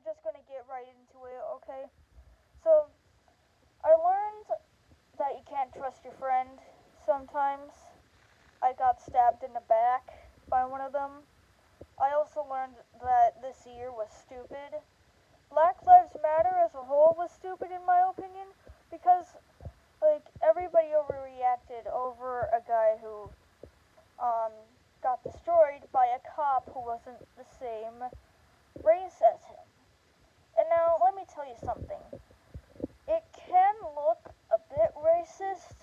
we're just gonna get right into it, okay? So, I learned that you can't trust your friend sometimes. I got stabbed in the back by one of them. I also learned that this year was stupid. Black Lives Matter as a whole was stupid in my opinion because, like, everybody overreacted over a guy who, um, got destroyed by a cop who wasn't the same race as him. And now, let me tell you something. It can look a bit racist,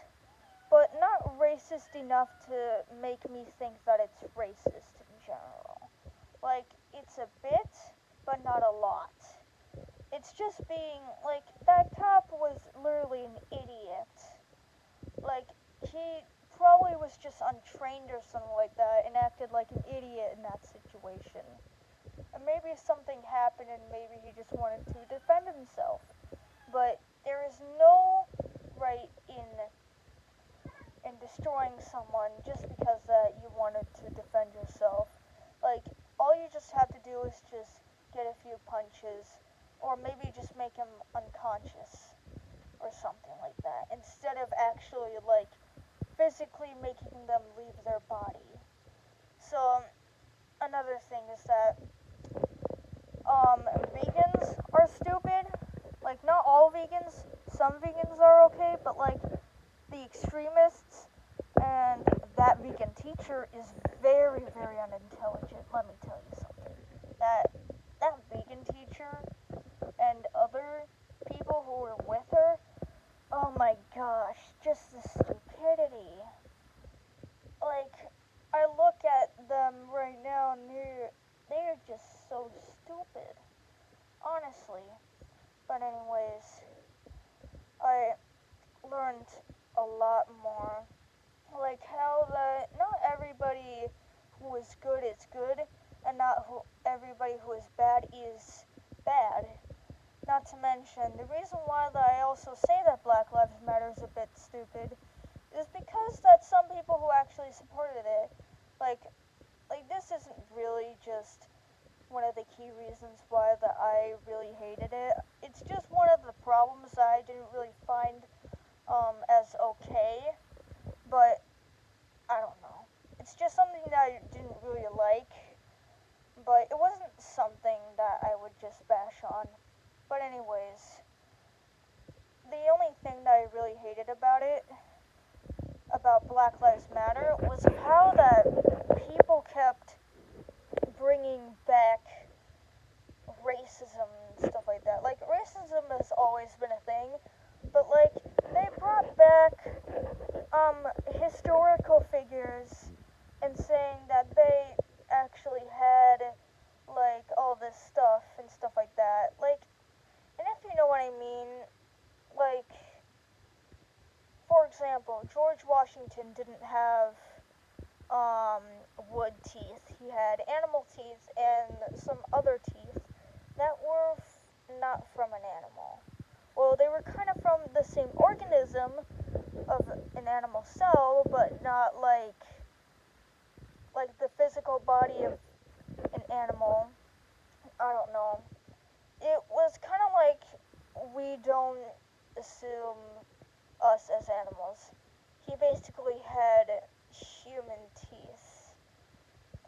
but not racist enough to make me think that it's racist in general. Like, it's a bit, but not a lot. It's just being, like, that cop was literally an idiot. Like, he probably was just untrained or something like that and acted like an idiot in that situation. And maybe something happened and maybe he just wanted to defend himself. But there is no right in destroying someone just because that you wanted to defend yourself. Like, all you just have to do is just get a few punches, or maybe just make him unconscious, or something like that, instead of actually, like, physically making them leave their body. So, another thing is that, vegans are stupid. Like, not all vegans, some vegans are okay, but, like, the extremists and that vegan teacher is very, very unintelligent. Let me tell you something. That vegan teacher and other people who were with her, oh my gosh, just the stupidity. Like, I look at them right now and they're just so stupid. Honestly. But anyways, I learned a lot more. Like how that not everybody who is good, and not everybody who is bad is bad. Not to mention, the reason why that I also say that Black Lives Matter is a bit stupid is because that some people who actually supported it, like, this isn't really just one of the key reasons why that I really hated it. It's just one of the problems that I didn't really find as okay, but I don't know. It's just something that I didn't really like, but it wasn't something that I would just bash on. But anyways, the only thing that I really hated about it, about Black Lives Matter, was how that people kept bringing back racism and stuff like that. Like, racism has always been a thing, but, like, they brought back, historical figures and saying that they actually had, like, all this stuff and stuff like that. Like, and if you know what I mean, like, for example, George Washington didn't have, um, wood teeth. He had animal teeth and some other teeth that were not from an animal. Well, they were kind of from the same organism of an animal cell, but not like the physical body of an animal. I don't know. It was kind of like we don't assume us as animals. He basically had human teeth.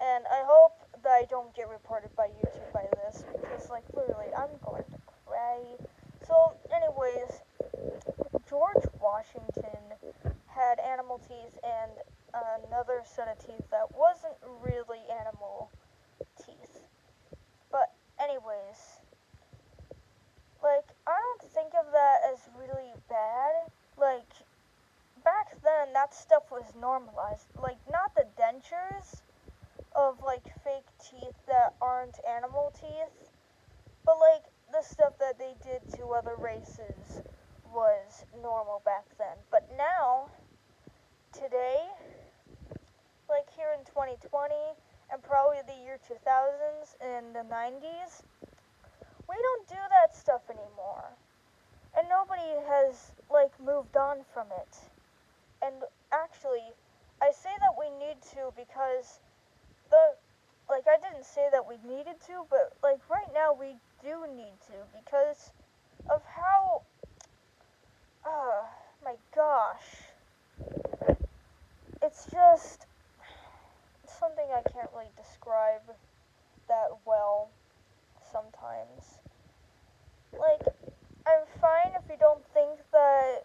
And I hope that I don't get reported by YouTube by this, because, like, literally, I'm going to cry. So, anyways, George Washington had animal teeth and another set of teeth that wasn't really animal teeth. But, anyways, like, I don't think of that as really bad. Like, back then, that stuff was normalized. Like, not the dentures of, like, fake teeth that aren't animal teeth, but, like, the stuff that they did to other races was normal back then. But now, today, like here in 2020, and probably the year 2000s and the 90s, we don't do that stuff anymore. And nobody has, like, moved on from it. And actually, I say that we need to because I didn't say that we needed to, but, like, right now we do need to because of how, my gosh, it's just something I can't really describe that well sometimes. Like, I'm fine if you don't think that,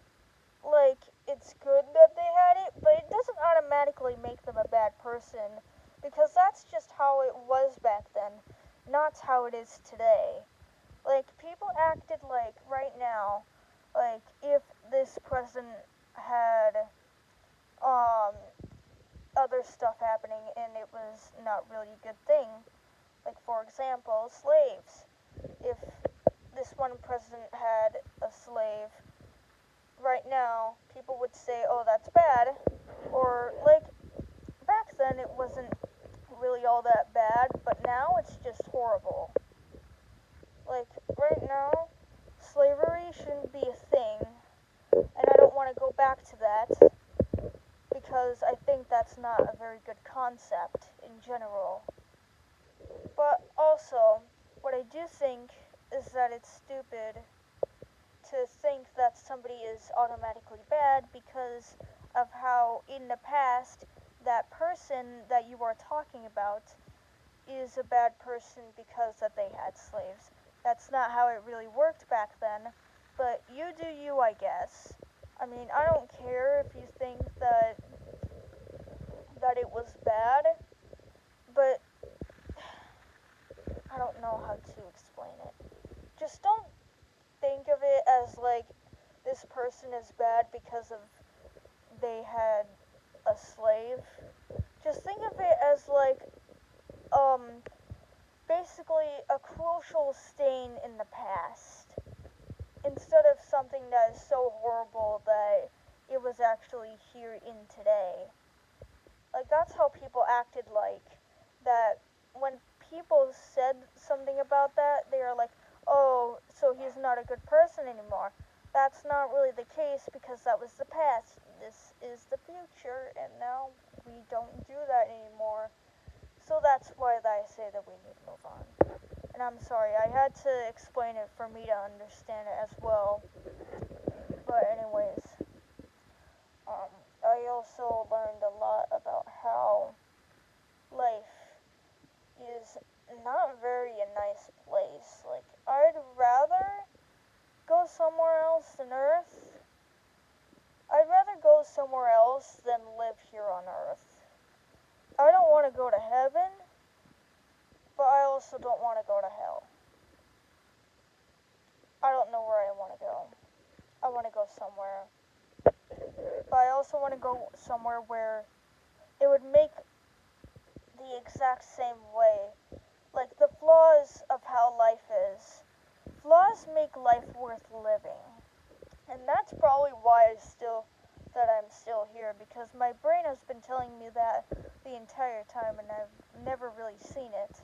like, it's good that they had it, but it doesn't automatically make them a bad person because that's just how it was back then, not how it is today. Like, people acted like, right now, like, if this president had, um, other stuff happening and it was not really a good thing. Like, for example, slaves. If this one president had a slave, right now, people would say, oh, that's bad. Or, like, back then it wasn't really all that bad, but now it's just horrible. Like, right now, slavery shouldn't be a thing, and I don't want to go back to that because I think that's not a very good concept in general. But also, what I do think is that it's stupid to think that somebody is automatically bad because of how in the past that person that you are talking about is a bad person because that they had slaves. That's not how it really worked back then, but you do you, I guess. I mean, I don't care if you think that it was bad, but I don't know how to explain it. Just don't think of it as like this person is bad because of they had a slave. Just think of it as like um basically a crucial stain in the past instead of something that is so horrible that it was actually here in today. Like, that's how people acted like that when people said something about that, they are like, oh, so he's not a good person anymore. That's not really the case because that was the past. This is the future, and now we don't do that anymore. So that's why I say that we need to move on. And I'm sorry, I had to explain it for me to understand it as well. But anyways, I also learned a lot about how life is not very a nice place. Like, I'd rather go somewhere else than Earth. I'd rather go somewhere else than live here on Earth. I don't want to go to heaven, but I also don't want to go to hell. I don't know where I want to go. I want to go somewhere. But I also want to go somewhere where it would make the exact same way. Like, the flaws of how life is. Flaws make life worth living. And that's probably why I'm still here, because my brain has been telling me that the entire time and I've never really seen it.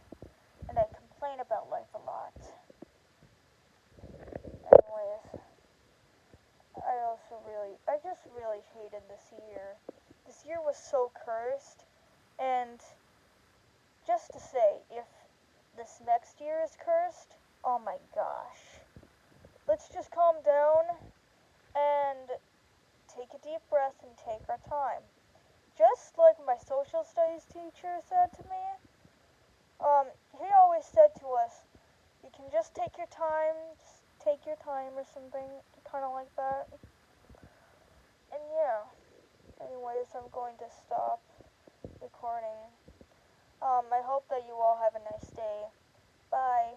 And I complain about life a lot. Anyways, I just really hated this year. This year was so cursed, and just to say, if this next year is cursed, oh my gosh. Let's just calm down and take a deep breath and take our time. Just like my social studies teacher said to me, he always said to us, you can just take your time or something, kind of like that. And yeah, anyways, I'm going to stop recording. I hope that you all have a nice day. Bye.